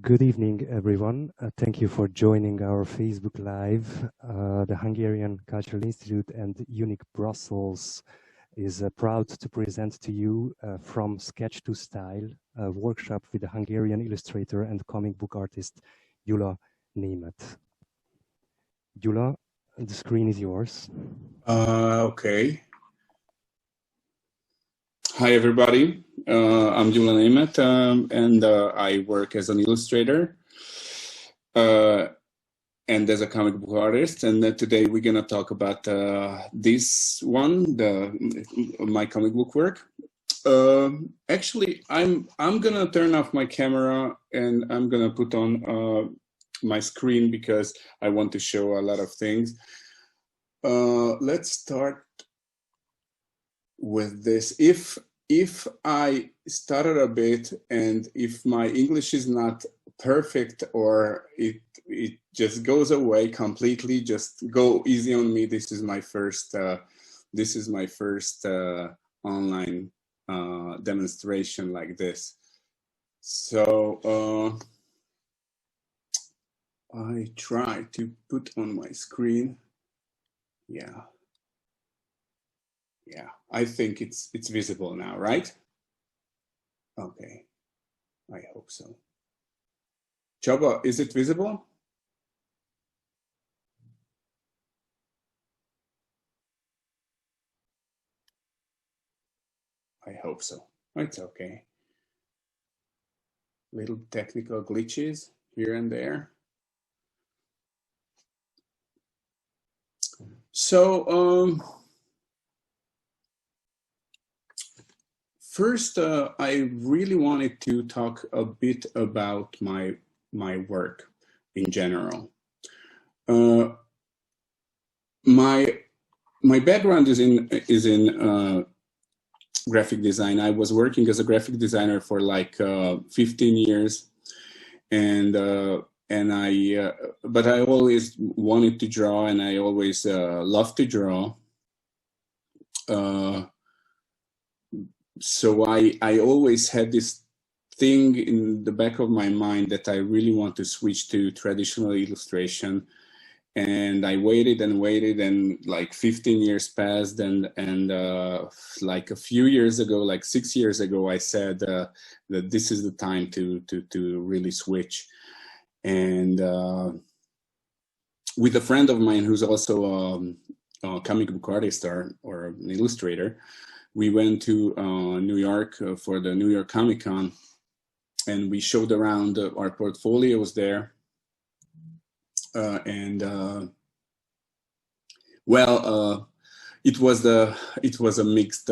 Good evening, everyone. Thank you for joining our Facebook Live. The Hungarian Cultural Institute and EUNIC Brussels is proud to present to you From Sketch to Style, a workshop with the Hungarian illustrator and comic book artist Gyula Németh. Gyula, the screen is yours. Okay. Hi, everybody. I'm Gyula Németh, and I work as an illustrator and as a comic book artist. And today we're going to talk about this one, my comic book work. Actually, I'm going to turn off my camera and I'm going to put on my screen because I want to show a lot of things. Let's start with this. If I stutter a bit and if my English is not perfect or it just goes away completely, just go easy on me. This is my first online demonstration like this. So I try to put on my screen. Yeah, I think it's visible now, right? Okay, I hope so. Csaba, is it visible? I hope so. It's okay. Little technical glitches here and there. So first, I really wanted to talk a bit about my work in general. My background is in graphic design. I was working as a graphic designer for like 15 years, and but I always wanted to draw, and I always loved to draw. So I always had this thing in the back of my mind that I really want to switch to traditional illustration. And I waited and waited, and like 15 years passed, and like a few years ago, like 6 years ago, I said that this is the time to really switch. And with a friend of mine who's also a comic book artist or an illustrator, we went to New York for the New York Comic Con, and we showed around our portfolios there. Well, it was a mixed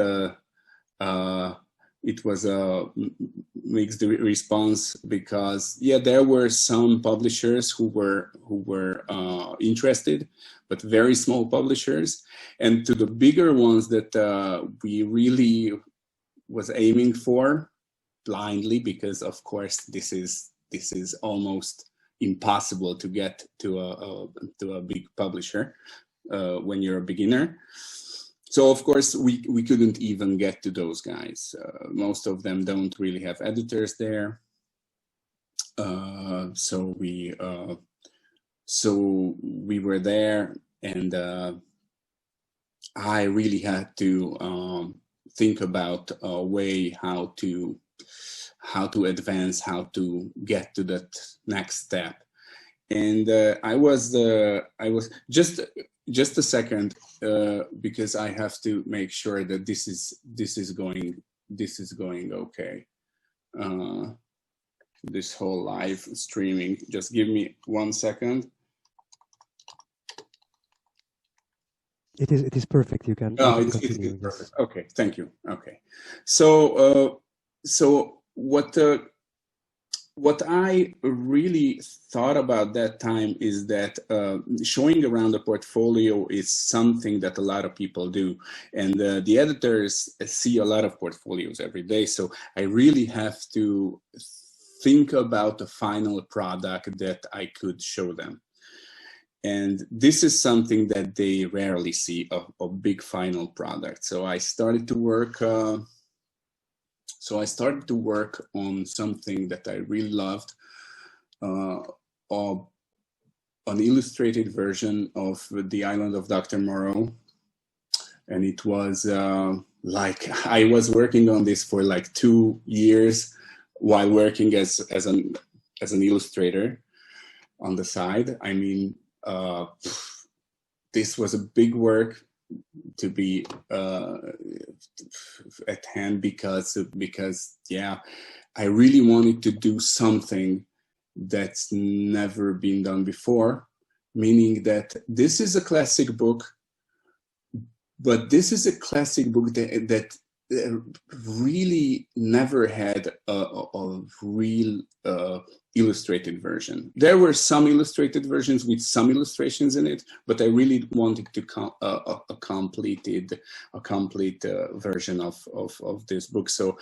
response, because yeah, there were some publishers who were interested, but very small publishers, and to the bigger ones that we really was aiming for blindly, because of course this is almost impossible to get to a big publisher when you're a beginner. So of course we couldn't even get to those guys. Most of them don't really have editors there. So we were there, and I really had to think about a way how to advance, how to get to that next step. And I was just a second, because I have to make sure that this is going okay. This whole live streaming. Just give me 1 second. It is perfect. You can. Oh, it's perfect. Okay, thank you. Okay, so what I really thought about that time is that showing around the portfolio is something that a lot of people do, and the editors see a lot of portfolios every day. So I really have to think about the final product that I could show them. And this is something that they rarely see, a big final product. So I started to work on something that I really loved, an illustrated version of the Island of Dr. Moreau. And it was like, I was working on this for like 2 years while working as an illustrator on the side. I mean, this was a big work to be at hand because yeah, I really wanted to do something that's never been done before, meaning that this is a classic book, but this is a classic book that really never had a real illustrated version. There were some illustrated versions with some illustrations in it, but I really wanted to a complete version of this book. So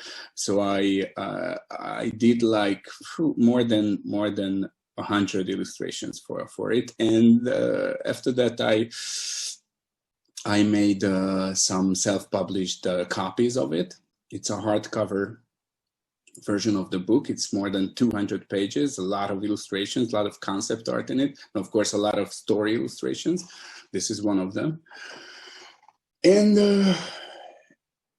I did like more than 100 illustrations for it, and after that I made some self-published copies of it. It's a hardcover version of the book. It's more than 200 pages, a lot of illustrations, a lot of concept art in it, and of course a lot of story illustrations. This is one of them. And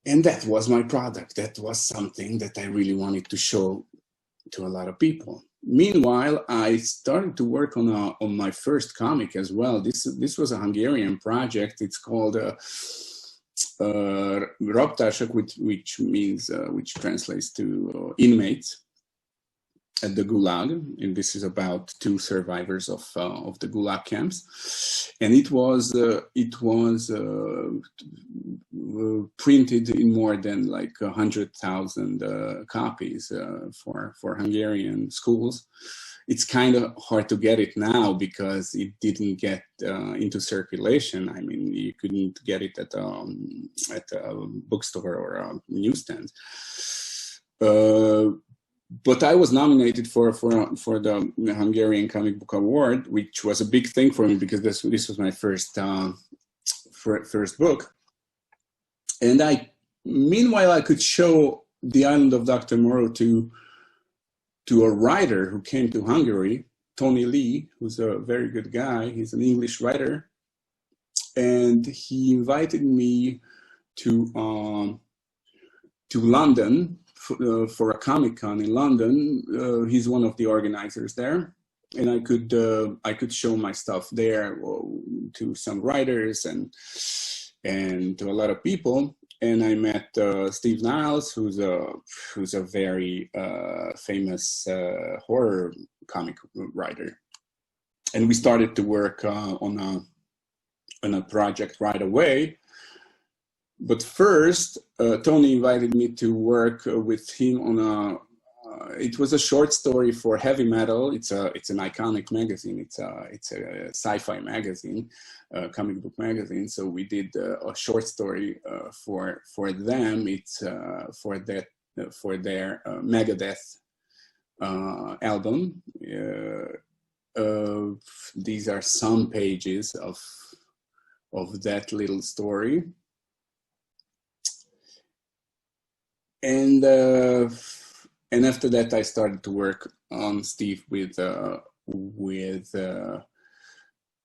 that was my product. That was something that I really wanted to show to a lot of people. Meanwhile, I started to work on my first comic as well. This was a Hungarian project. It's called Rabtársak, which translates to inmates at the Gulag, and this is about 2 survivors of the Gulag camps. And it was printed in more than like 100,000 copies for Hungarian schools. It's kind of hard to get it now because it didn't get into circulation. I mean, you couldn't get it at a bookstore or a newsstand. But I was nominated for the Hungarian Comic Book Award, which was a big thing for me because this was my first book. And meanwhile, I could show the Island of Dr. Moreau to a writer who came to Hungary, Tony Lee, who's a very good guy. He's an English writer, and he invited me to London for a Comic-Con in London. He's one of the organizers there, and I could show my stuff there to some writers and to a lot of people. And I met Steve Niles, who's a very famous horror comic writer, and we started to work on a project right away. But first, Tony invited me to work with him on it was a short story for Heavy Metal. It's an iconic magazine. It's a sci-fi magazine, comic book magazine. So we did a short story for them. It's for their Megadeth album. These are some pages of that little story. And after that, I started to work on Steve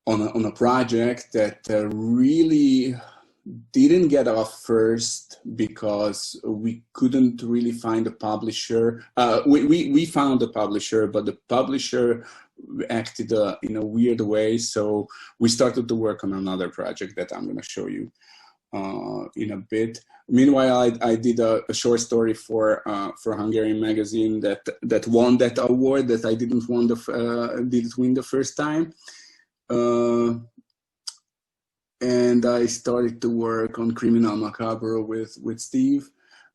on a project that really didn't get off first because we couldn't really find a publisher. We found a publisher, but the publisher acted in a weird way. So we started to work on another project that I'm going to show you in a bit. Meanwhile, I did a short story for Hungarian magazine that won that award that I didn't win the first time, and I started to work on Criminal Macabre with Steve,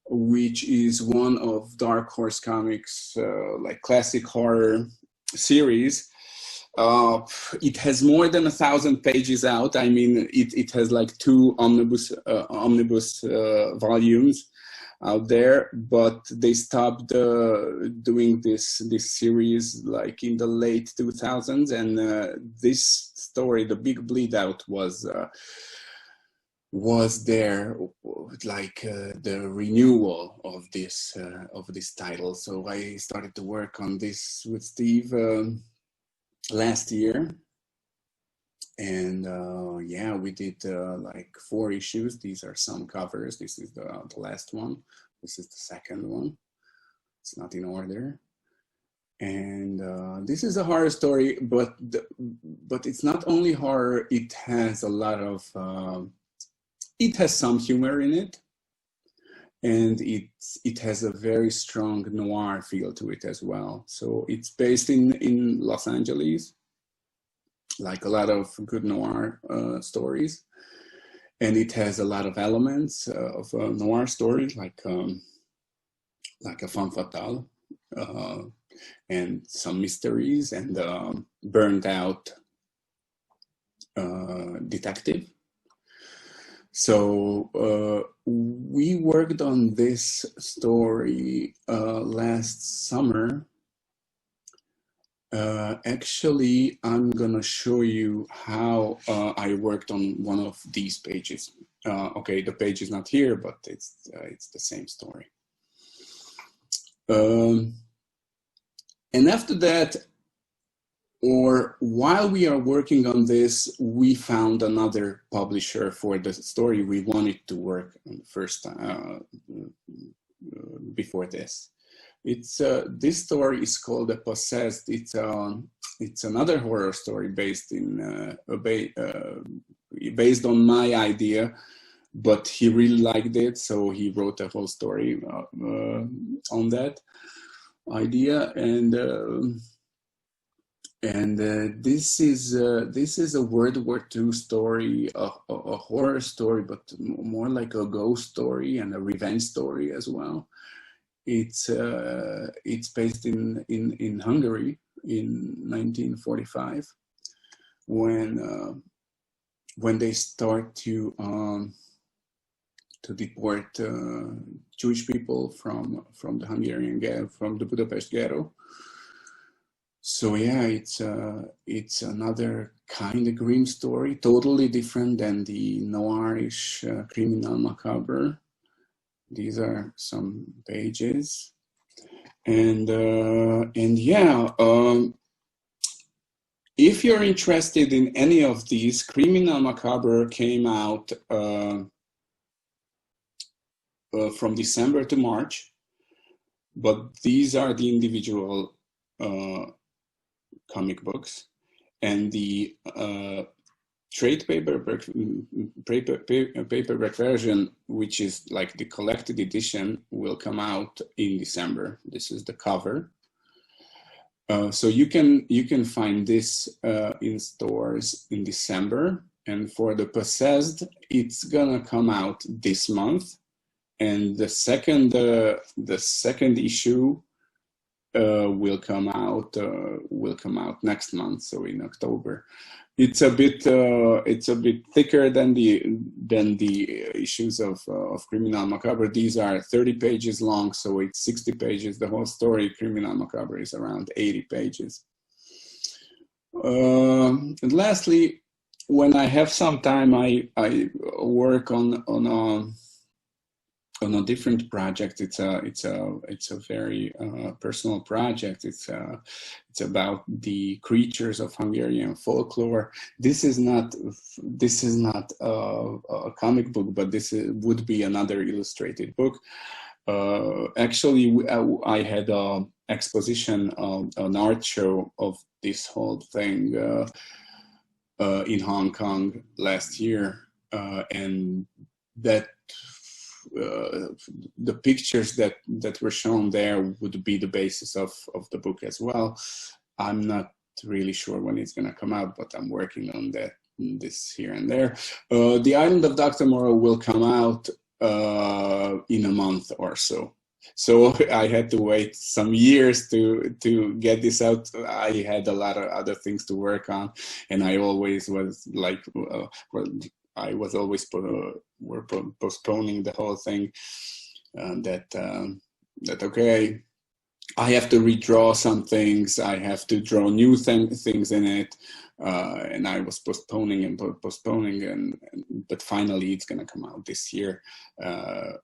which is one of Dark Horse Comics like classic horror series. It has more than 1,000 pages out. I mean, it has like 2 omnibus volumes out there, but they stopped doing this series like in the late 2000s, and this story, The Big Bleed Out, was was there, like the renewal of this title. So I started to work on this with Steve last year, and yeah, we did like 4 issues. These are some covers. This is the last one. This is the second one. It's not in order. And this is a horror story, but it's not only horror. It has a lot of it has some humor in it, and it has a very strong noir feel to it as well. So it's based in Los Angeles, like a lot of good noir stories, and it has a lot of elements of a noir story, like a femme fatale, and some mysteries, and burnt out detective. So we worked on this story last summer. Actually, I'm gonna show you how I worked on one of these pages. Okay, the page is not here, but it's the same story. And after that, or while we are working on this, we found another publisher for the story we wanted to work on first before this. It's this story is called The Possessed. It's another horror story based based on my idea, but he really liked it, so he wrote a whole story on that idea. And this is a World War II story, a horror story, but more like a ghost story and a revenge story as well. It's based in Hungary in 1945, when they start to deport Jewish people from the Hungarian ghetto, from the Budapest ghetto. So yeah, it's another kind of grim story, totally different than the noirish criminal macabre. These are some pages, and yeah, if you're interested in any of these, Criminal Macabre came out from December to March, but these are the individual comic books, and the trade paperback version, which is like the collected edition, will come out in December. This is the cover. So you can find this in stores in December. And for The Possessed, it's gonna come out this month, and the second issue will come out next month, so in October. It's a bit thicker than the issues of Criminal Macabre. These are 30 pages long, so it's 60 pages. The whole story, Criminal Macabre, is around 80 pages. And lastly, when I have some time, I work on a different project. It's a very personal project. It's about the creatures of Hungarian folklore. This is not a comic book, but this would be another illustrated book. Actually, I had an exposition, an art show of this whole thing in Hong Kong last year, and that. The pictures that were shown there would be the basis of the book as well. I'm not really sure when it's going to come out, but I'm working on this here and there. The Island of Doctor Moreau will come out in a month or so. So I had to wait some years to get this out. I had a lot of other things to work on, and I always was like, I was always postponing the whole thing. That okay, I have to redraw some things. I have to draw new things in it. and I was postponing and postponing, but finally it's going to come out this year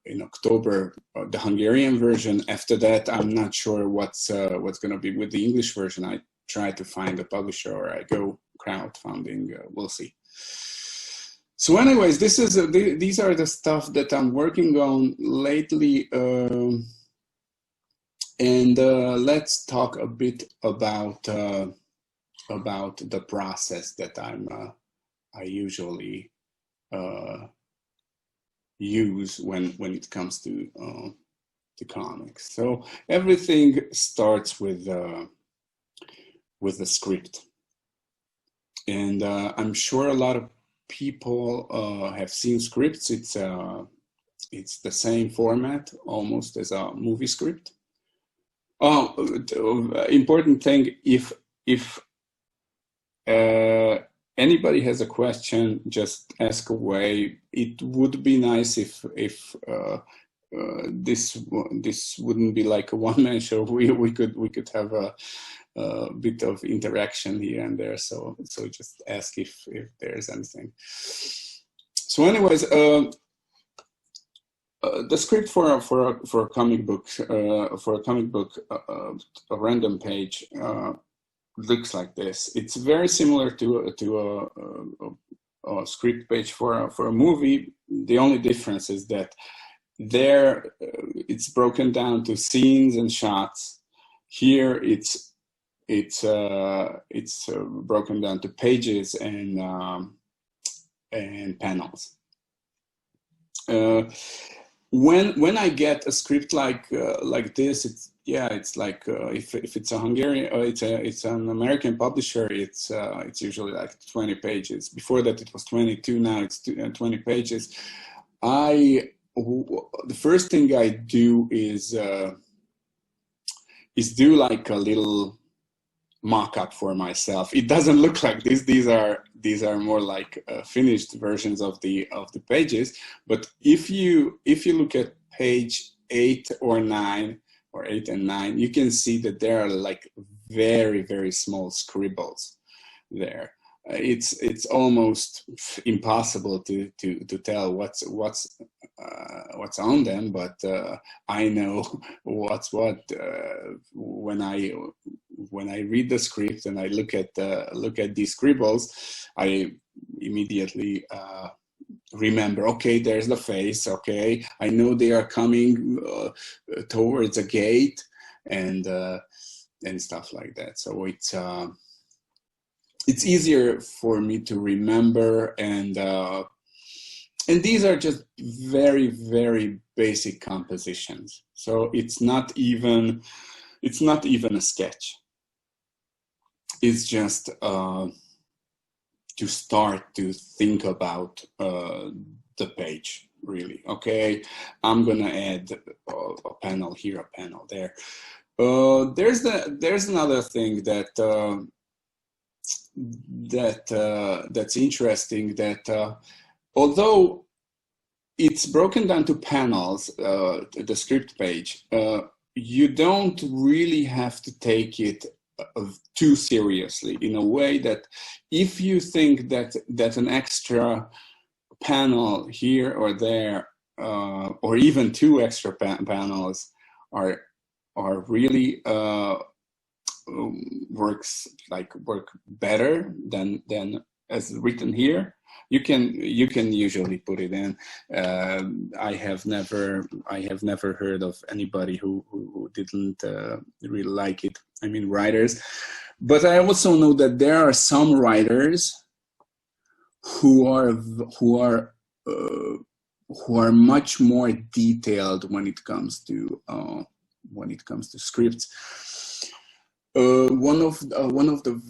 in October, the Hungarian version. After that, I'm not sure what's going to be with the English version. I try to find a publisher, or I go crowdfunding. We'll see. So anyways, these are the stuff that I'm working on lately, and let's talk a bit about the process that I usually use when it comes to comics. So everything starts with the script, and I'm sure a lot of people have seen scripts. It's the same format almost as a movie script. Important thing, if anybody has a question, just ask away. It would be nice if this wouldn't be like a one-man show. We could have a bit of interaction here and there. So just ask if there's anything. So anyways, the script for a comic book a random page looks like this. It's very similar to a script page for a movie. The only difference is that there it's broken down to scenes and shots. Here it's broken down to pages and panels. When I get a script like this, it's like if it's a Hungarian, it's an American publisher, it's usually like 20 pages. Before that it was 22. Now it's 20 pages. The first thing I do is do like a little mock-up for myself. It doesn't look like this. These are more like finished versions of the pages. But if you look at page 8 or 9, or 8 and 9, you can see that there are like very, very small scribbles there. It's almost impossible to tell what's on them, but I know what's what when I read the script and I look at these scribbles. I immediately remember, okay, there's the face. Okay, I know they are coming towards a gate and stuff like that. So it's easier for me to remember, and these are just very, very basic compositions. So it's not even a sketch. It's just to start to think about the page, really. Okay, I'm gonna add a panel here, a panel there. There's another thing that's interesting, that although it's broken down to panels, the script page, you don't really have to take it too seriously, in a way that if you think that an extra panel here or there, or even 2 extra panels are really work better than as written here, you can usually put it in. I have never heard of anybody who didn't really like it. I mean, writers. But I also know that there are some writers who are much more detailed when it comes to scripts. One of the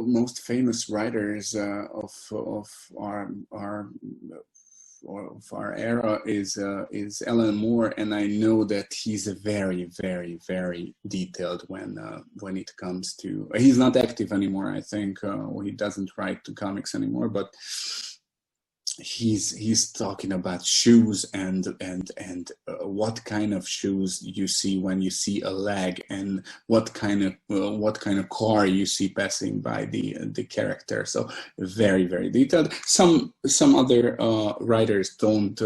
most famous writers of our era is Alan Moore, and I know that he's a very, very, very detailed when it comes to. He's not active anymore, I think. He doesn't write comics anymore, but he's talking about shoes and what kind of shoes you see when you see a leg, and what kind of car you see passing by the character. So very, very detailed. Some other writers don't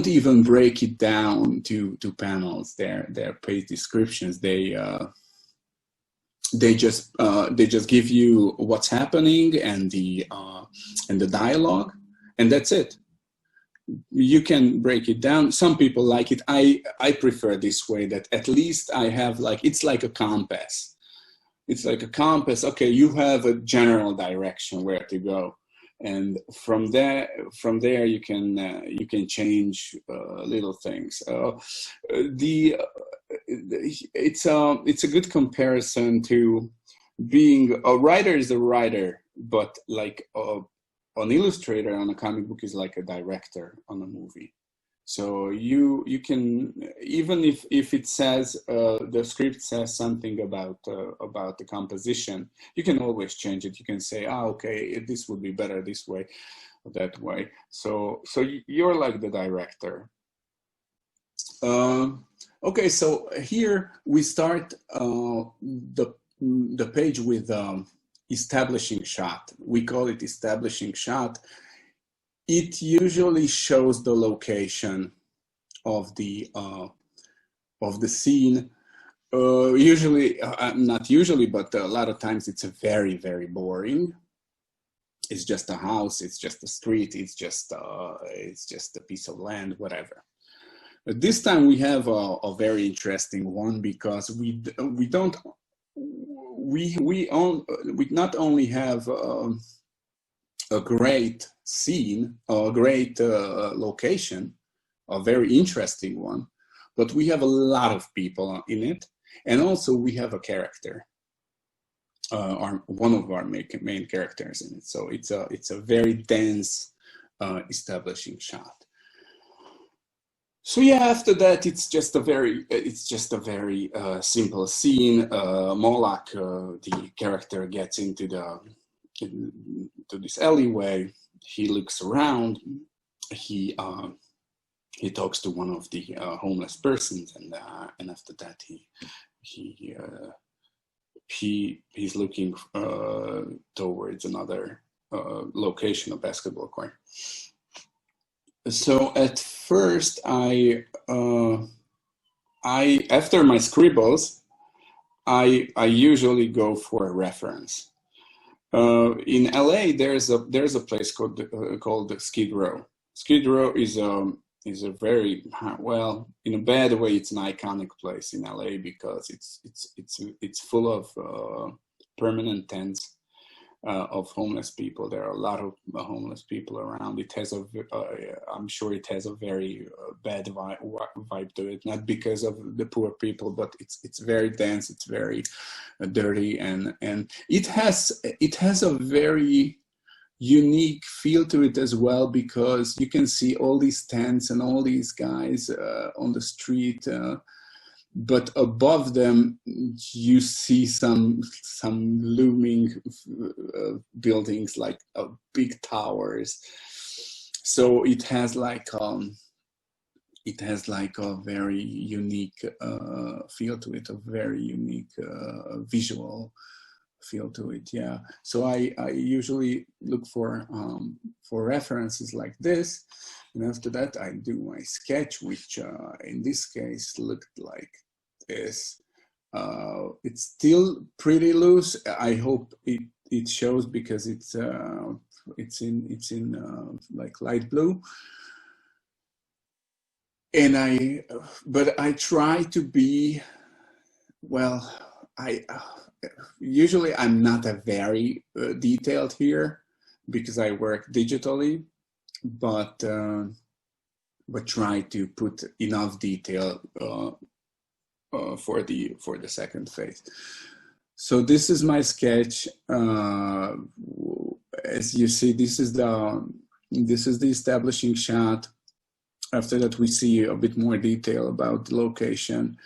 even break it down to panels. Their page descriptions, they just give you what's happening and the dialogue, and that's it. You can break it down. Some people like it. I prefer this way, that at least I have it's like a compass. It's like a compass. Okay, you have a general direction where to go, and from there you can change little things. It's a good comparison to being a writer is a writer, but like an illustrator on a comic book is like a director on a movie. So you can, even if it says the script says something about the composition, you can always change it. You can say, okay, this would be better this way or that way. So you're like the director. Okay, so here we start the page with establishing shot. We call it establishing shot. It usually shows the location of the scene. Usually, not usually, but a lot of times it's very, very boring. It's just a house. It's just a street. It's just a piece of land, whatever. But this time we have a very interesting one, because we not only have a great scene, a great location, a very interesting one, but we have a lot of people in it, and also we have a character, one of our main characters in it. So it's a very dense establishing shot. So yeah, after that it's just a very simple scene. Moloch, the character, gets into this alleyway. He looks around. He talks to one of the homeless persons, and after that he's looking towards another location, a basketball court. So at first I after my scribbles, I usually go for a reference. In LA, there's a place called Skid Row. Skid Row is a very, well, in a bad way, it's an iconic place in LA, because it's full of permanent tents of homeless people. There are a lot of homeless people around. It has I'm sure it has a very bad vibe to it, not because of the poor people, but it's very dense, it's very dirty, and it has a very unique feel to it as well, because you can see all these tents and all these guys on the street, but above them you see some looming buildings, like big towers. So it has like a very unique feel to it, a very unique visual feel to it. Yeah. So I usually look for references like this, and after that I do my sketch, which in this case looked like this. It's still pretty loose. I hope it shows, because it's in like light blue, and but I try to be, well, usually I'm not a very detailed here, because I work digitally, but try to put enough detail for the second phase. So this is my sketch. As you see, this is the establishing shot. After that, we see a bit more detail about the location,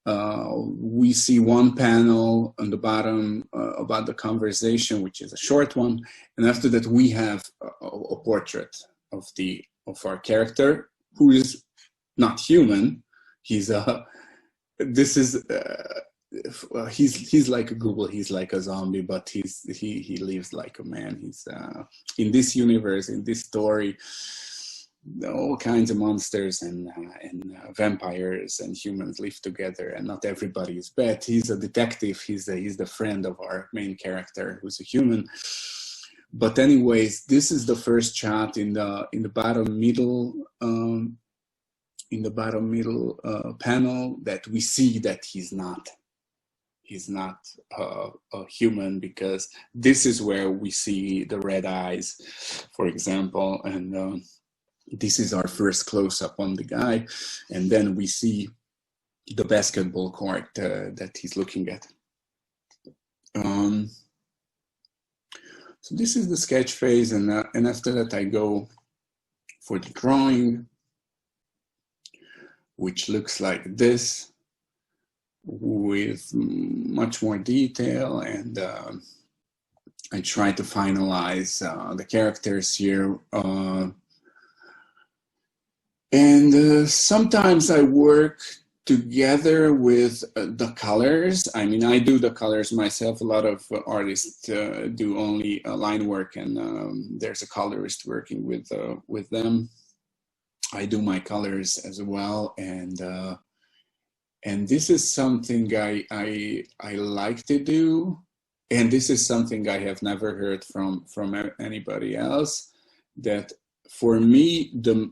we see one panel on the bottom about the conversation, which is a short one, and after that we have a portrait of our character, who is not human. He's he's like a Google, he's like a zombie, but he lives like a man. He's in this universe, in this story, all kinds of monsters and vampires and humans live together, and not everybody is bad. He's a detective. He's the friend of our main character, who's a human. But anyways, this is the first shot in the bottom middle panel, that we see that he's not a human, because this is where we see the red eyes, for example, and this is our first close-up on the guy, and then we see the basketball court that he's looking at. So this is the sketch phase, and after that I go for the drawing, which looks like this, with much more detail, and I try to finalize the characters here. And sometimes I work together with the colors. I mean, I do the colors myself. A lot of artists do only line work, and there's a colorist working with them. I do my colors as well, and this is something I like to do, and this is something I have never heard from anybody else, that for me, the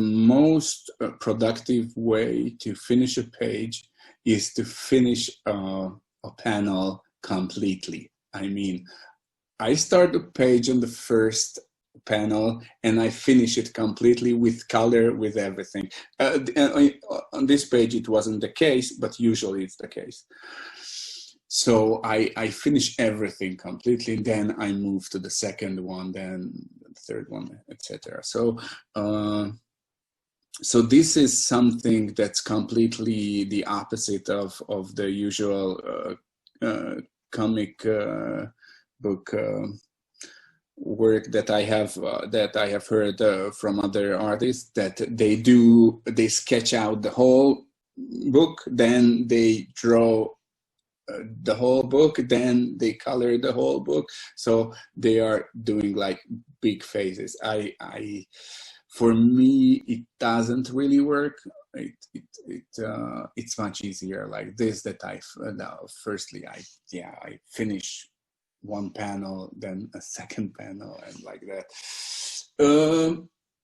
most productive way to finish a page is to finish a panel completely. I mean, I start the page on the first panel and I finish it completely with color, with everything. On this page it wasn't the case, but usually it's the case. So I finish everything completely, then I move to the second one, then the third one, etc. So so this is something that's completely the opposite of the usual comic book work that I have heard from other artists, that they sketch out the whole book, then they draw the whole book, then they color the whole book. So they are doing like big phases. For me, it doesn't really work. It's much easier like this, that firstly I finish one panel, then a second panel, and like that.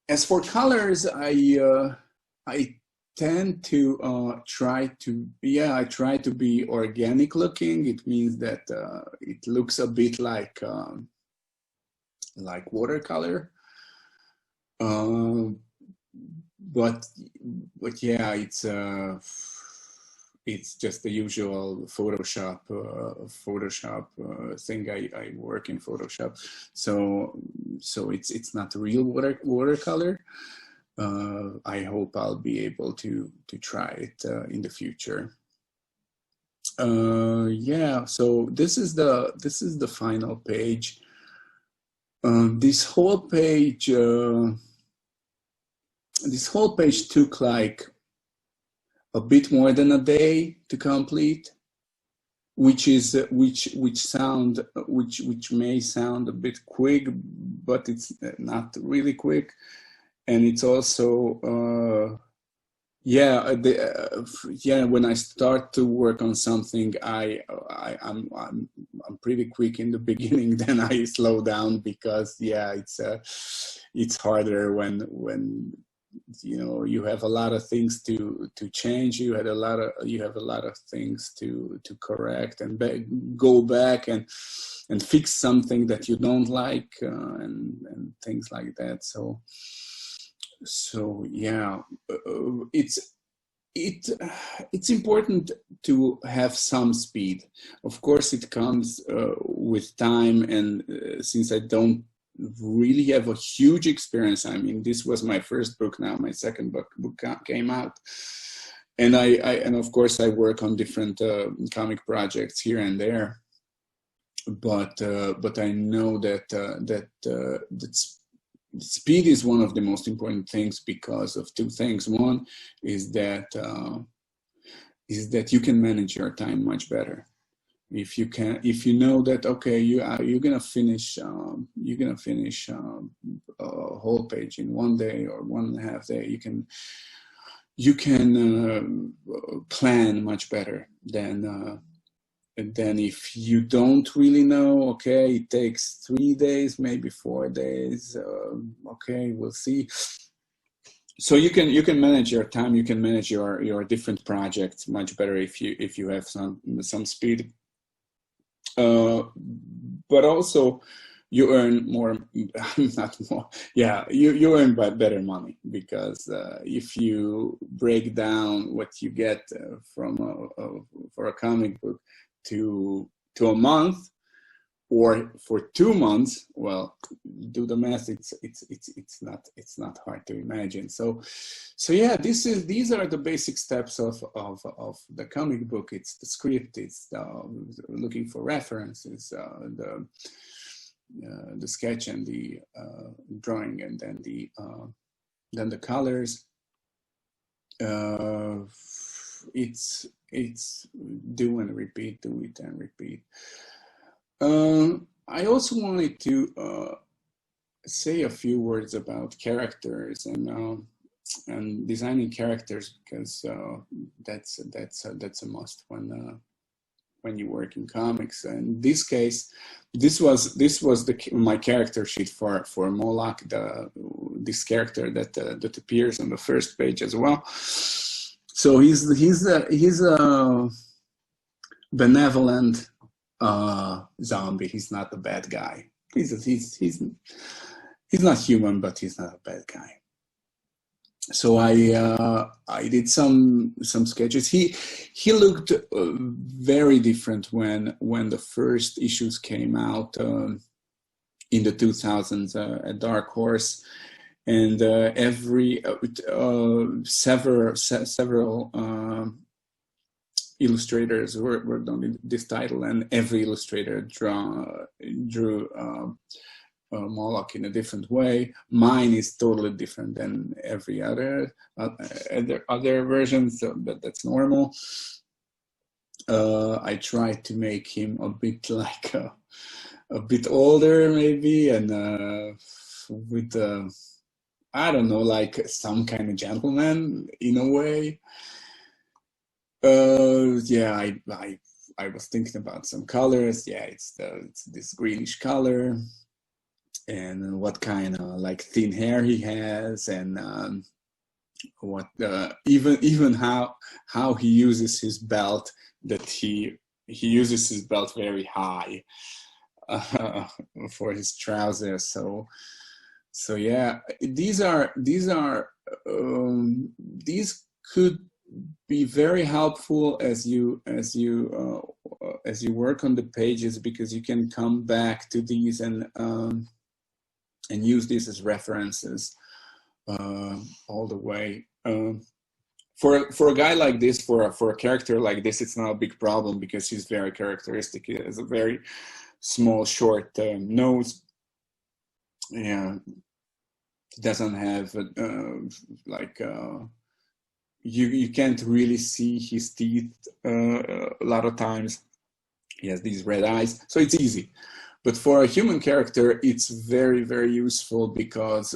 As for colors, I tend to try to be organic looking. It means that it looks a bit like watercolor, but yeah, it's just the usual Photoshop thing. I work in Photoshop, so it's not real watercolor. I hope I'll be able to try it in the future. Yeah, so this is the final page. This whole page took like a bit more than a day to complete, which may sound a bit quick, but it's not really quick. And it's also when I start to work on something, I'm pretty quick in the beginning, then I slow down, because it's harder when you have a lot of things to change. You have a lot of things to correct and go back and fix something that you don't like, and things like that. So yeah, it's important to have some speed. Of course, it comes with time, and since I don't really have a huge experience, I mean, this was my first book. Now my second book came out, and of course I work on different comic projects here and there, but I know that speed is one of the most important things because of two things. One is that you can manage your time much better if you know that, okay, you're gonna finish a whole page in 1 day or 1.5 days. You can plan much better than if you don't really know. Okay, it takes 3 days, maybe 4 days. Okay, we'll see. So you can manage your time. You can manage your different projects much better if you have some speed. But also you earn more, not more. Yeah, you earn better money, because if you break down what you get for a comic book to a month, or for 2 months, well, do the math. It's not hard to imagine. So yeah, these are the basic steps of the comic book. It's the script, it's looking for references, the sketch and the drawing, and then the colors. It's do and repeat, do it and repeat. I also wanted to say a few words about characters and designing characters, because that's a must when you work in comics. And in this case, this was my character sheet for Moloch, this character that appears on the first page as well. So he's a benevolent zombie. He's not a bad guy. He's not human, but he's not a bad guy. So I did some sketches. He looked very different when the first issues came out in the 2000s at Dark Horse, and several illustrators worked on this title, and every illustrator drew Moloch in a different way. Mine is totally different than every other versions, but that's normal. I tried to make him a bit like a bit older, maybe, and with I don't know, like some kind of gentleman in a way. Yeah, I was thinking about some colors. Yeah, it's this greenish color, and what kind of like thin hair he has, and what even how he uses his belt. That he uses his belt very high for his trousers. So yeah, these could be very helpful as you work on the pages, because you can come back to these and use these as references all the way. For a guy like this, for a character like this, it's not a big problem, because he's very characteristic. He has a very small, short nose. Yeah, he doesn't have you can't really see his teeth a lot of times. He has these red eyes, so it's easy. But for a human character, it's very, very useful, because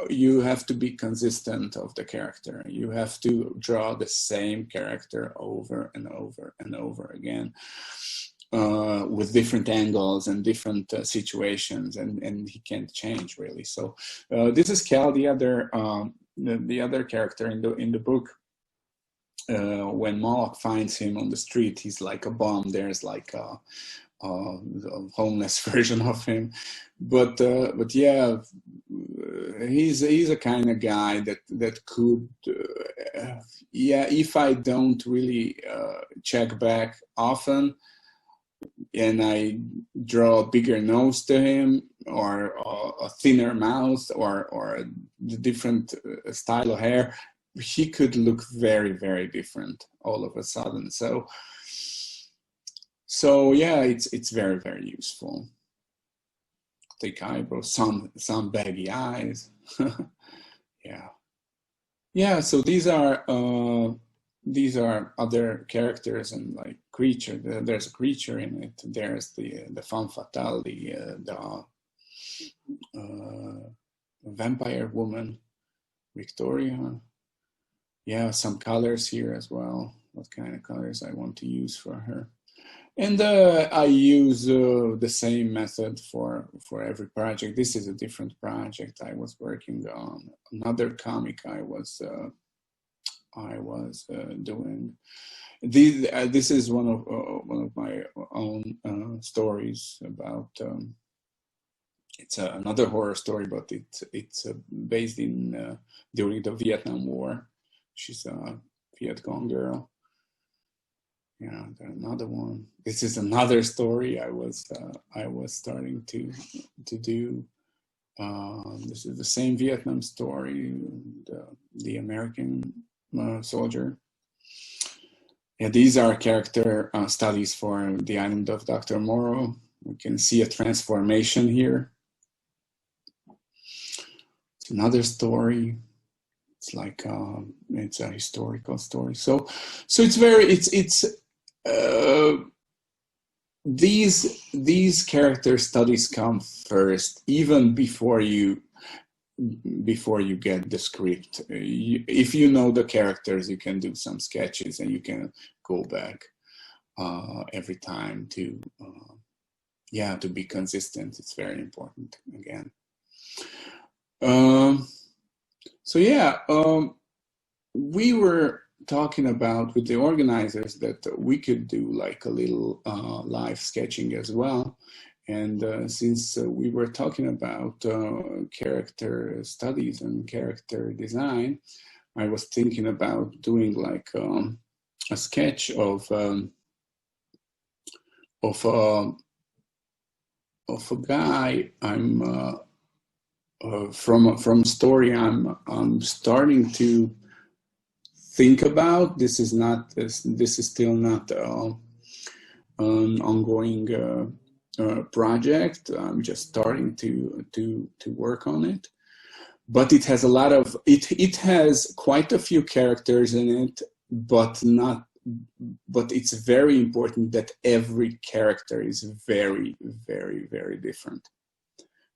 you have to be consistent of the character. You have to draw the same character over and over and over again, with different angles and different situations, and he can't change really. So this is Cal, the other character in the book. When Moloch finds him on the street, he's like a bum. There's like a homeless version of him, but yeah, he's a kind of guy that could yeah, if I don't really check back often, and I draw a bigger nose to him, or a thinner mouth, or a different style of hair, he could look very, very different all of a sudden. So yeah, it's very, very useful. Thick eyebrows, some baggy eyes. Yeah. So these are other characters and like creature. There's a creature in it. There's the femme fatale, the vampire woman, Victoria. Yeah, some colors here as well. What kind of colors I want to use for her. And I use the same method for every project. This is a different project I was working on. Another comic I was doing. This is one of my own stories about. It's another horror story, but it's based in during the Vietnam War. She's a Viet Cong girl. Yeah, another one. This is another story I was starting to do. This is the same Vietnam story, the American soldier. Yeah, these are character studies for the Island of Doctor Moreau. We can see a transformation here. It's another story. It's like it's a historical story. So it's very these character studies come first, even before you get the script. If you know the characters, you can do some sketches and you can go back every time to be consistent. It's very important again. So yeah, we were talking about with the organizers that we could do like a little live sketching as well. And since we were talking about character studies and character design, I was thinking about doing like a sketch of a guy I'm from story I'm starting to think about. This is still not an ongoing project. I'm just starting to work on it, but it has a lot of it has quite a few characters in it, but it's very important that every character is very, very, very different,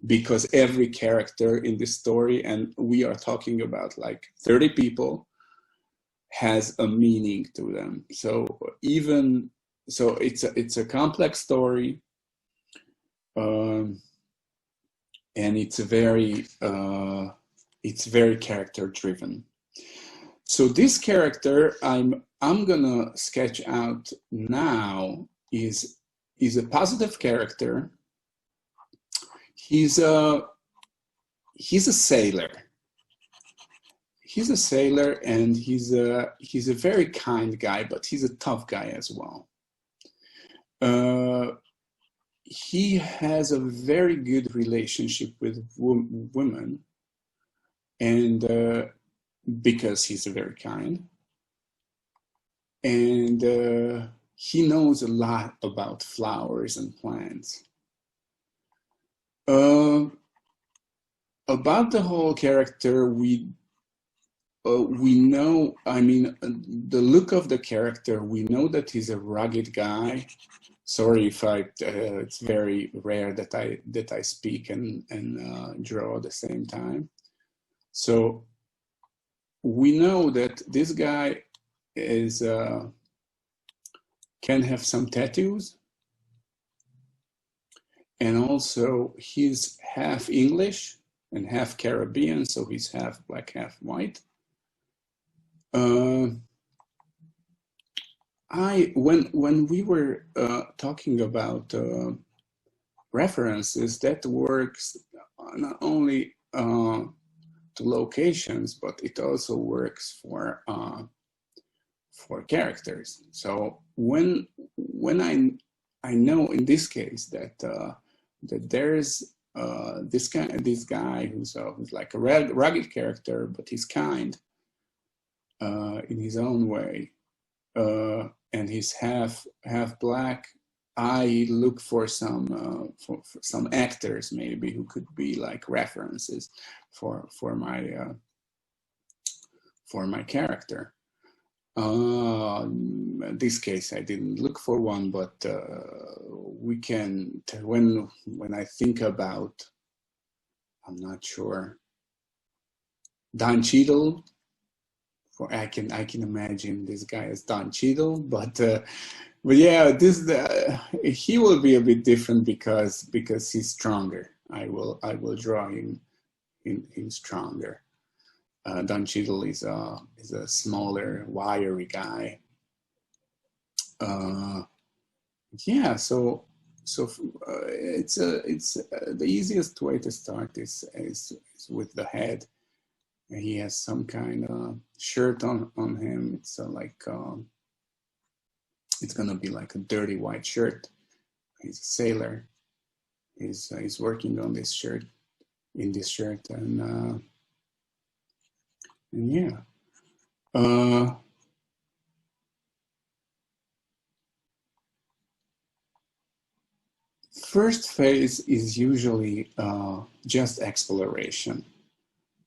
because every character in this story, and we are talking about like 30 people, has a meaning to them. So it's a complex story, and it's very character driven. So this character I'm gonna sketch out now is a positive character. He's a sailor. He's a sailor, and he's a very kind guy, but he's a tough guy as well. He has a very good relationship with women, and because he's very kind, and he knows a lot about flowers and plants. About the whole character, we know, I mean, the look of the character, we know that he's a rugged guy. Sorry if it's very rare that I speak and draw at the same time. So we know that this guy can have some tattoos, and also he's half English and half Caribbean, so he's half black, half white. When we were talking about references, that works not only to locations, but it also works for characters. So when I know in this case that there's this guy who's like a rugged character, but he's kind. in his own way, and he's half black. I look for some actors maybe who could be like references for my character. In this case, I didn't look for one, but we can. When I think about, I'm not sure, Don Cheadle. I can imagine this guy as Don Cheadle, but yeah, he will be a bit different because he's stronger. I will draw him stronger. Don Cheadle is a smaller, wiry guy. Yeah, so it's the easiest way to start is with the head. He has some kind of shirt on him. It's it's gonna be like a dirty white shirt. He's a sailor. He's working on this shirt, and yeah. First phase is usually just exploration.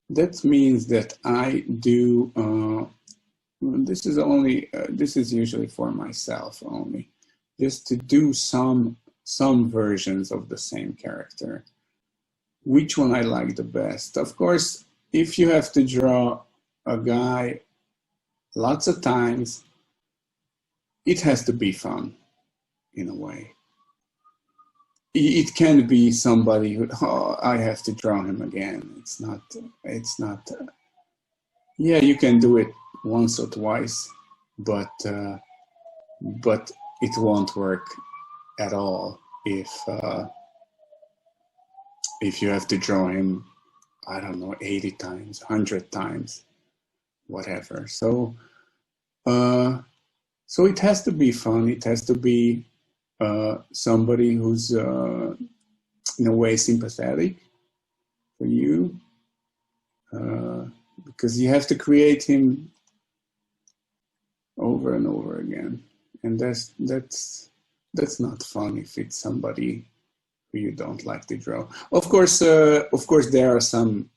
That means that I do, this is usually for myself only, just to do some versions of the same character. Which one I like the best? Of course, if you have to draw a guy lots of times, it has to be fun in a way. It can be somebody who, I have to draw him again. It's not, yeah, you can do it once or twice, but it won't work at all if you have to draw him, I don't know, 80 times, 100 times, whatever. So it has to be fun. It has to be somebody who's in a way sympathetic for you, because you have to create him over and over again, and that's not fun if it's somebody who you don't like to draw. Of course, there are some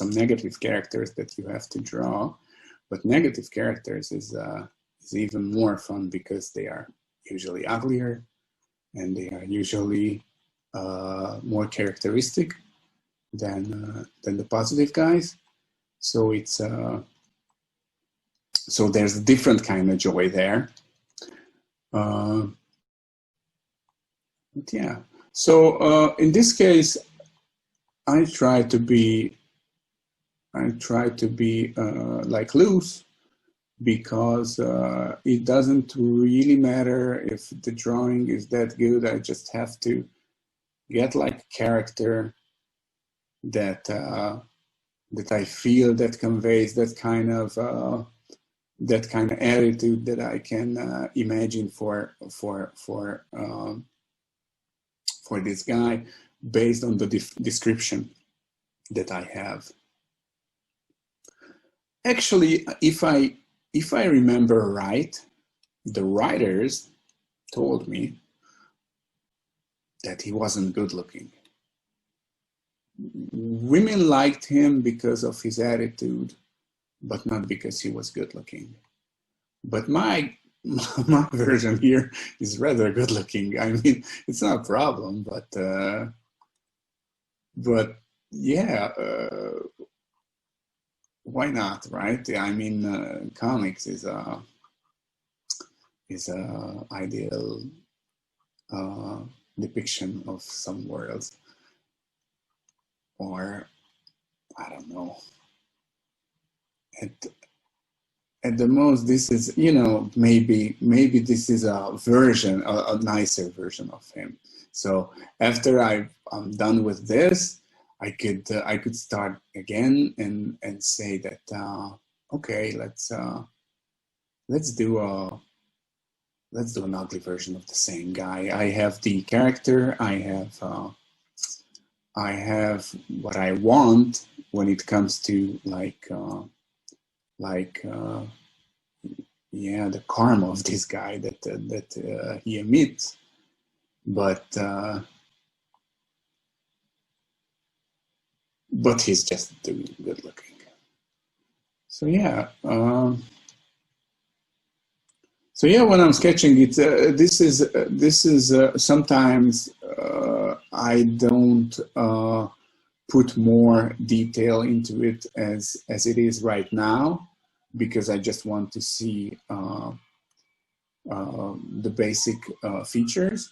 negative characters that you have to draw, but negative characters is even more fun because they are usually uglier, and they are usually more characteristic than the positive guys. So it's so there's a different kind of joy there. But yeah. So in this case, I try to be like loose, because it doesn't really matter if the drawing is that good. I just have to get like a character that I feel that conveys that kind of attitude that I can imagine for this guy based on the description that I have. Actually, if I remember right, the writers told me that he wasn't good looking. Women liked him because of his attitude, but not because he was good looking. But my version here is rather good looking. I mean, it's not a problem, but yeah, why not, right? I mean, comics is a ideal depiction of some worlds, or I don't know. At the most, this is, you know, maybe this is a version, a nicer version of him. So after I'm done with this, I could start again and say that okay, let's do an ugly version of the same guy. I have the character. I have what I want when it comes to like like yeah, the karma of this guy that he emits, but he's just too good looking. So yeah, when I'm sketching it, this is sometimes I don't put more detail into it as it is right now, because I just want to see the basic features.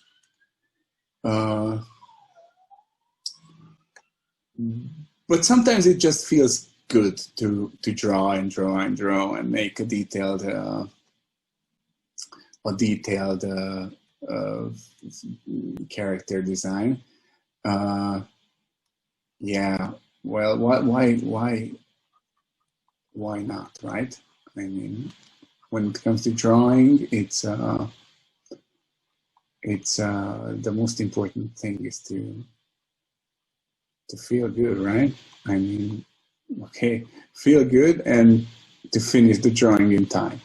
But sometimes it just feels good to draw and draw and draw and make a detailed character design. Yeah, well, why not, right? I mean, when it comes to drawing, it's the most important thing is to feel good, right? I mean, okay, feel good and to finish the drawing in time,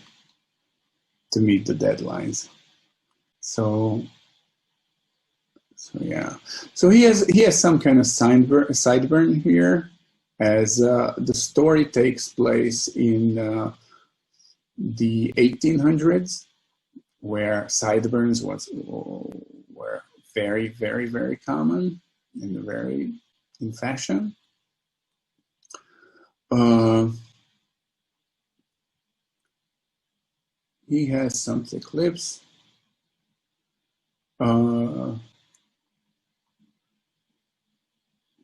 to meet the deadlines. So yeah. So he has some kind of sideburn here, as the story takes place in the 1800s, where sideburns were very, very, very common and very in fashion. He has some thick lips.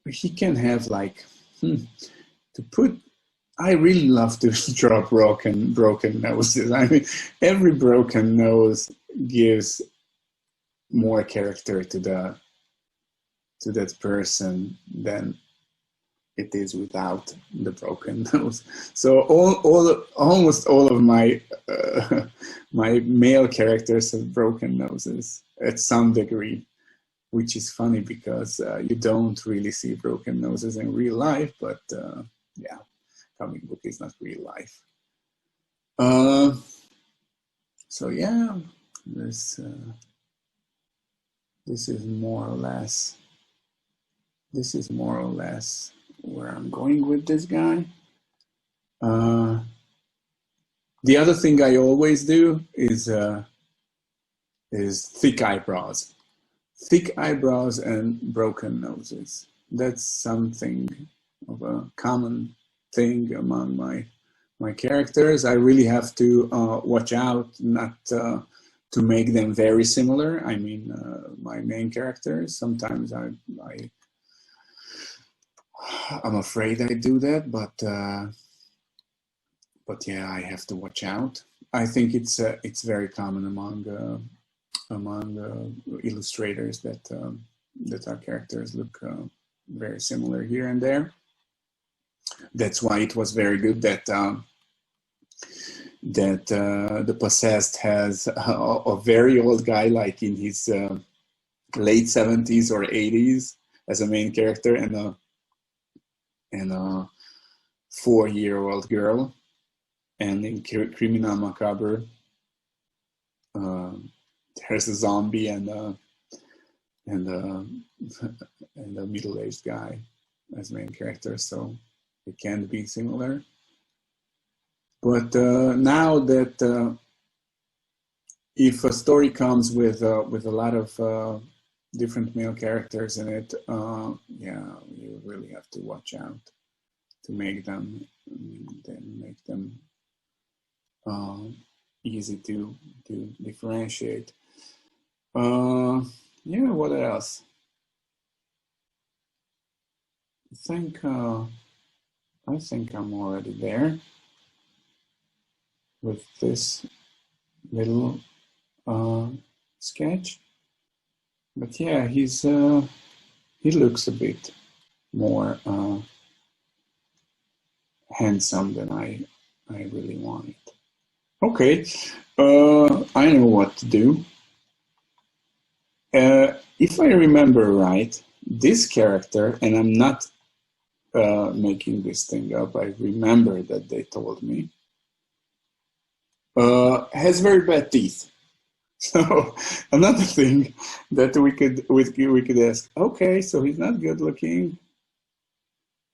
He can have like to put. I really love to draw broken noses. I mean, every broken nose gives more character to that person than it is without the broken nose. So almost all of my my male characters have broken noses at some degree, which is funny because you don't really see broken noses in real life, but yeah, comic book is not real life. So yeah, this is more or less where I'm going with this guy. The other thing I always do is thick eyebrows. Thick eyebrows and broken noses. That's something of a common thing among my characters. I really have to watch out not to make them very similar. I mean, my main characters, sometimes I'm afraid I do that, but yeah, I have to watch out. I think it's very common among illustrators that our characters look very similar here and there. That's why it was very good that the Possessed has a very old guy, like in his late 70s or 80s, as a main character, and a 4-year-old girl. And in Criminal Macabre, there's a zombie and a middle-aged guy as main character, so it can be similar. But now that if a story comes with a lot of different male characters in it, yeah, you really have to watch out to make them easy to differentiate. Yeah, what else? I think I'm already there with this little sketch. But yeah, he looks a bit more handsome than I really wanted. Okay, I know what to do. If I remember right, this character, and I'm not making this thing up, I remember that they told me, Has very bad teeth. So another thing that we could ask, okay, so he's not good looking,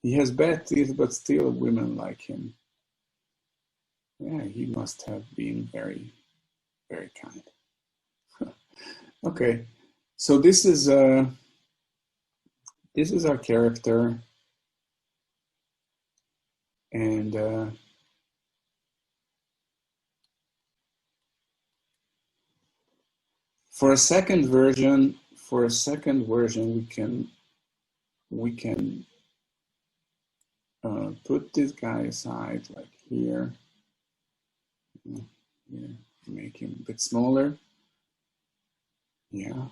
he has bad teeth, but still women like him. Yeah, he must have been very, very kind. Okay, so this is our character, and for a second version, we can put this guy aside, like here. Here, make him a bit smaller. Yeah.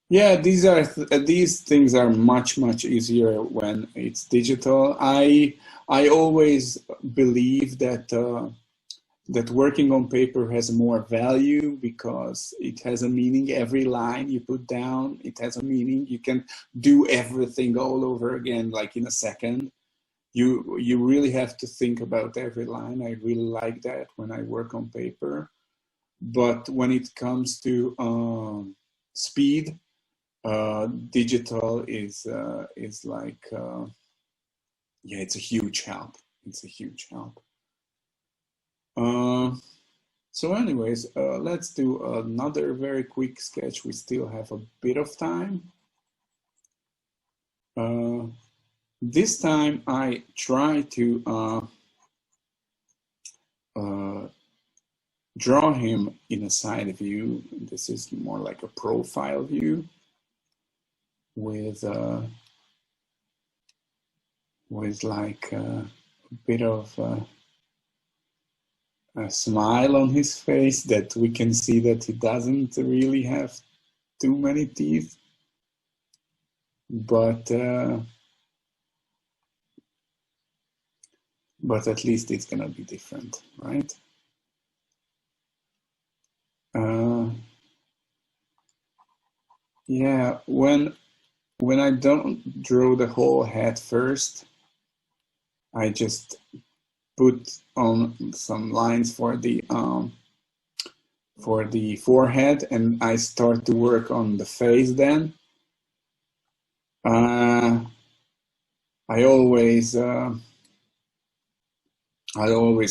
Yeah, these things are much easier when it's digital. I always believe that that working on paper has more value because it has a meaning. Every line you put down, it has a meaning. You can do everything all over again, like in a second. You really have to think about every line. I really like that when I work on paper. But when it comes to speed, digital is like yeah, it's a huge help. It's a huge help. So anyways, let's do another very quick sketch. We still have a bit of time. This time I try to draw him in a side view. This is more like a profile view with like a bit of a smile on his face, that we can see that he doesn't really have too many teeth, but at least it's gonna be different, right? Yeah, when I don't draw the whole head first, I just put on some lines for the forehead, and I start to work on the face then. I always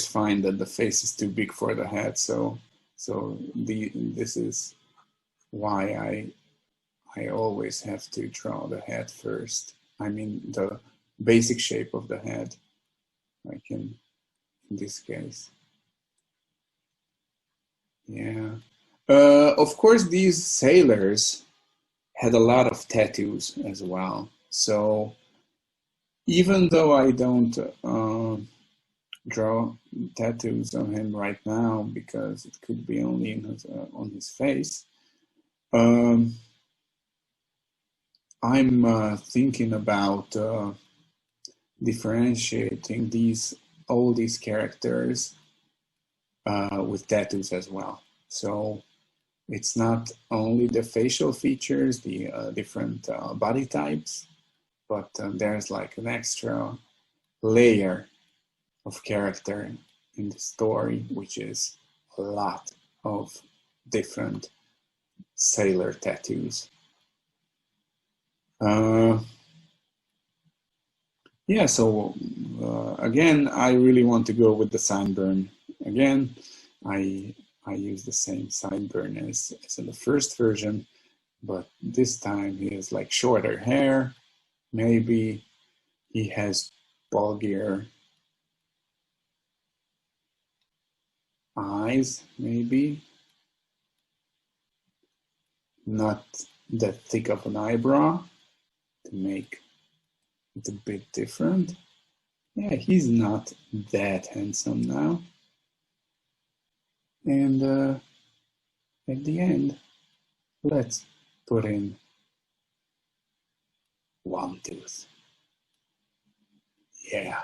find that the face is too big for the head, so this is why I always have to draw the head first. I mean the basic shape of the head, like in this case. Yeah. Of course, these sailors had a lot of tattoos as well. So even though I don't draw tattoos on him right now, because it could be only in on his face, I'm thinking about differentiating all these characters with tattoos as well. So it's not only the facial features, the different body types, but there's like an extra layer of character in the story, which is a lot of different sailor tattoos. Yeah, so again, I really want to go with the sideburn again. I use the same sideburn as in the first version, but this time he has like shorter hair. Maybe he has bulgier eyes, maybe. Not that thick of an eyebrow to make it a bit different. Yeah, he's not that handsome now. And at the end, let's put in one tooth. Yeah.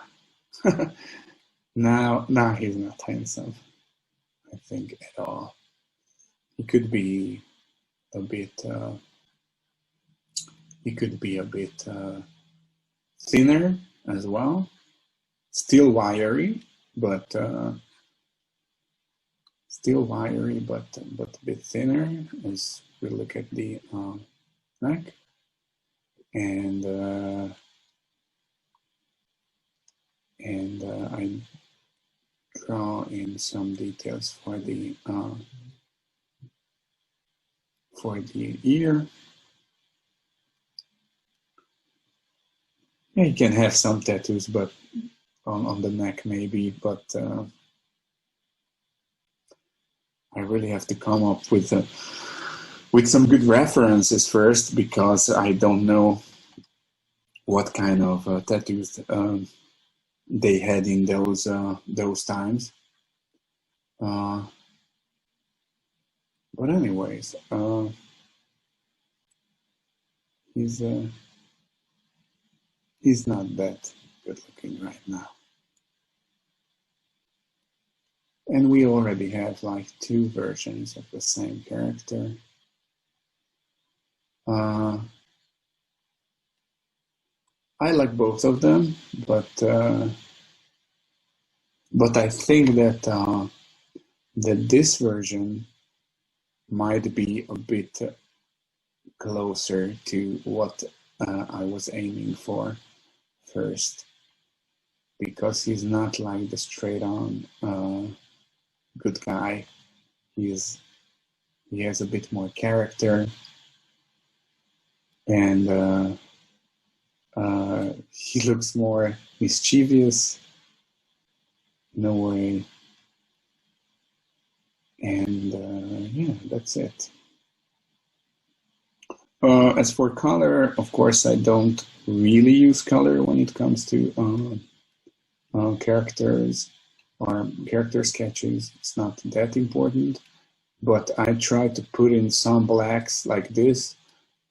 Now he's not handsome, I think, at all. He could be a bit thinner as well, still wiry, but still wiry, but a bit thinner as we look at the neck. And I draw in some details for the ear. Yeah, you can have some tattoos, but on the neck maybe, but I really have to come up with some good references first, because I don't know what kind of tattoos they had in those times. But anyways, he's not that good looking right now. And we already have like 2 versions of the same character. I like both of them, but I think that that this version might be a bit closer to what I was aiming for first, because he's not like the straight-on good guy. He has a bit more character, and he looks more mischievous in a way. And yeah, that's it. As for color, of course, I don't really use color when it comes to characters or character sketches. It's not that important, but I try to put in some blacks like this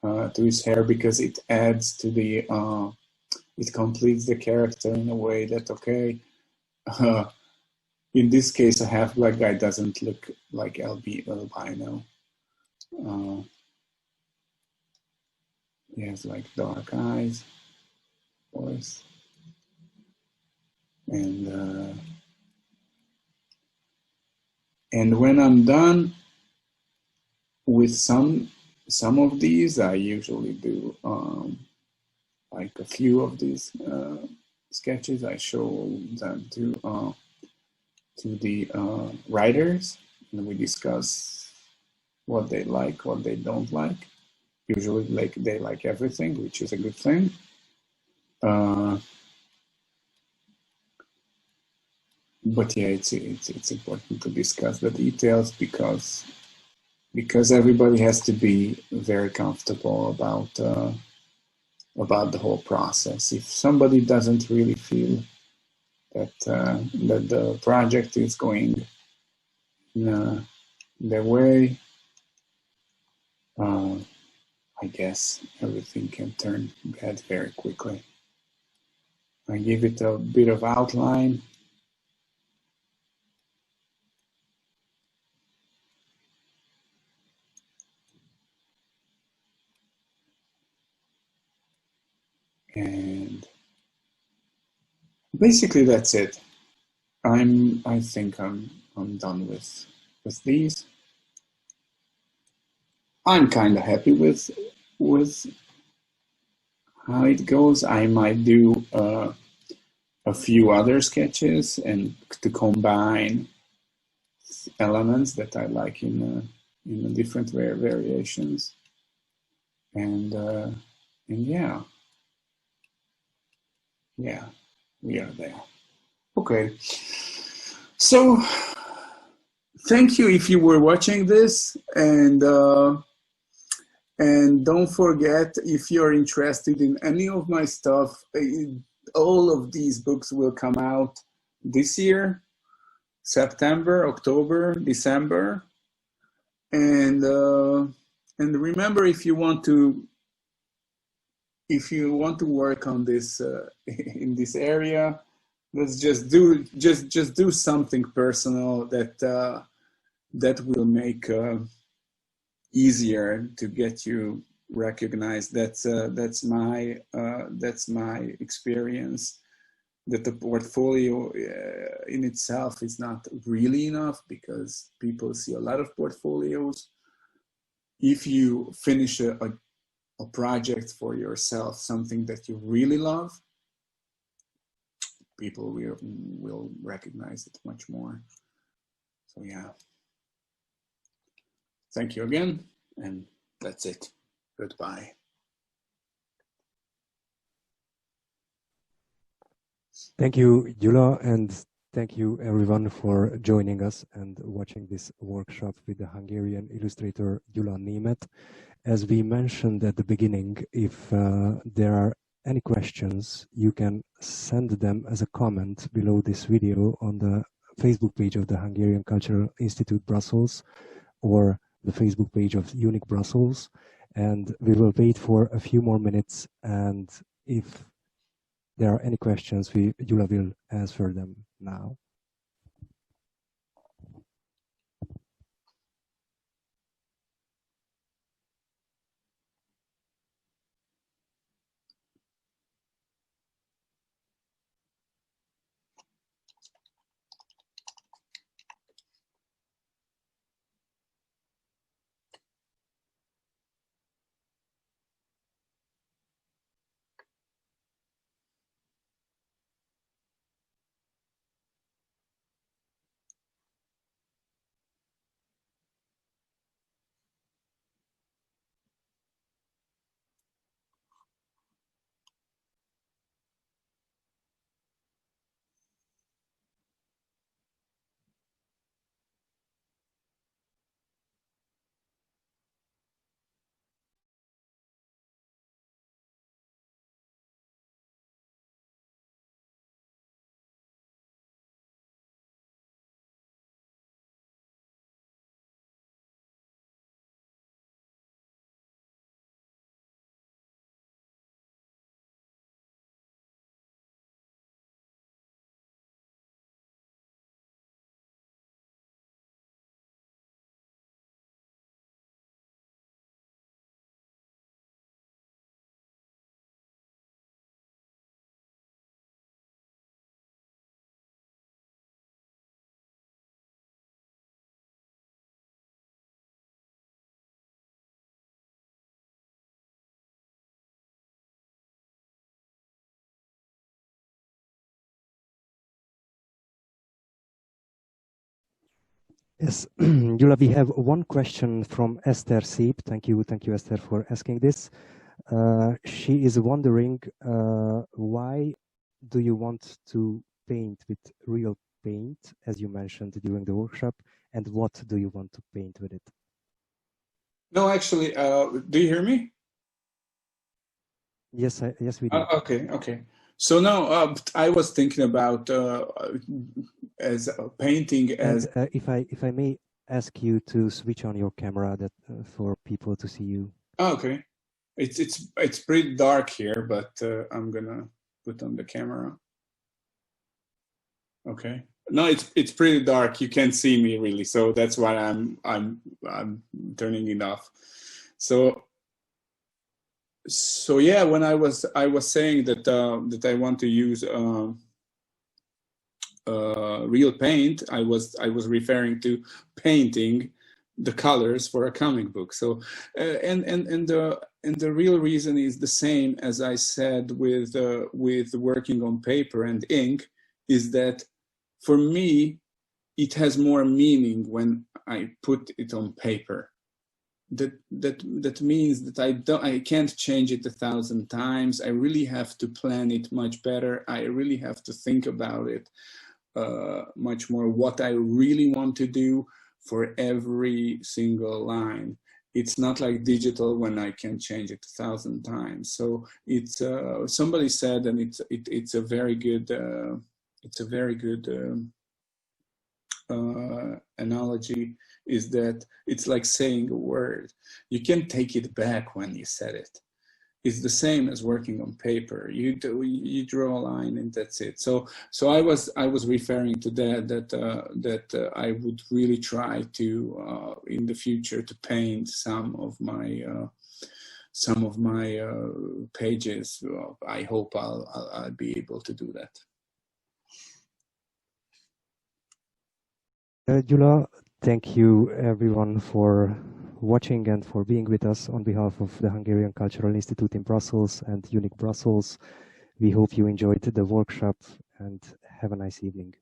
to his hair, because it adds to the, it completes the character in a way that, okay, in this case, a half black guy doesn't look like albino. He has like dark eyes, of course, and when I'm done with some of these, I usually do like a few of these sketches. I show them to the writers, and we discuss what they like, what they don't like. Usually, like, they like everything, which is a good thing. But yeah, it's important to discuss the details, because everybody has to be very comfortable about the whole process. If somebody doesn't really feel that that the project is going their way, I guess everything can turn bad very quickly. I give it a bit of outline. And basically that's it. I think I'm done with these. I'm kind of happy with how it goes. I might do a few other sketches and to combine elements that I like in different variations, and yeah, we are there. Okay, so thank you if you were watching this, and don't forget, if you're interested in any of my stuff, all of these books will come out this year, September, October, December, and remember, if you want to work on this in this area, let's just do something personal that will make easier to get you recognized. That's my experience. that the portfolio in itself is not really enough, because people see a lot of portfolios. If you finish a project for yourself, something that you really love, people will recognize it much more. So yeah, thank you again, and that's it. Goodbye. Thank you, Gyula, and thank you everyone for joining us and watching this workshop with the Hungarian illustrator Gyula Németh. As we mentioned at the beginning, if there are any questions, you can send them as a comment below this video on the Facebook page of the Hungarian Cultural Institute Brussels or the Facebook page of EUNIC Brussels, and we will wait for a few more minutes, and if there are any questions, Gyula will answer them now. Yes, Gyula, we have one question from Esther Seep. Thank you, Esther, for asking this. She is wondering why do you want to paint with real paint, as you mentioned during the workshop, and what do you want to paint with it? No, actually, do you hear me? Yes, yes, we do. Okay. So now I was thinking about as painting as. And, if I may ask you to switch on your camera, that for people to see you. Oh, okay, it's pretty dark here, but I'm gonna put on the camera. Okay. No, it's pretty dark. You can't see me really, so that's why I'm turning it off. So yeah, when I was saying that that I want to use real paint, I was referring to painting the colors for a comic book. So and the real reason is the same as I said with working on paper and ink, is that for me it has more meaning when I put it on paper. That means that I can't change it 1,000 times. I really have to plan it much better. I really have to think about it much more, what I really want to do for every single line. It's not like digital when I can change it 1,000 times. So it's somebody said, and it's a very good analogy, is that it's like saying a word. You can take it back when you said it. It's the same as working on paper. You draw a line and that's it. So I was referring to that I would really try to in the future to paint some of my pages. I hope I'll be able to do that. Gyula, thank you everyone for watching and for being with us on behalf of the Hungarian Cultural Institute in Brussels and EUNIC Brussels. We hope you enjoyed the workshop and have a nice evening.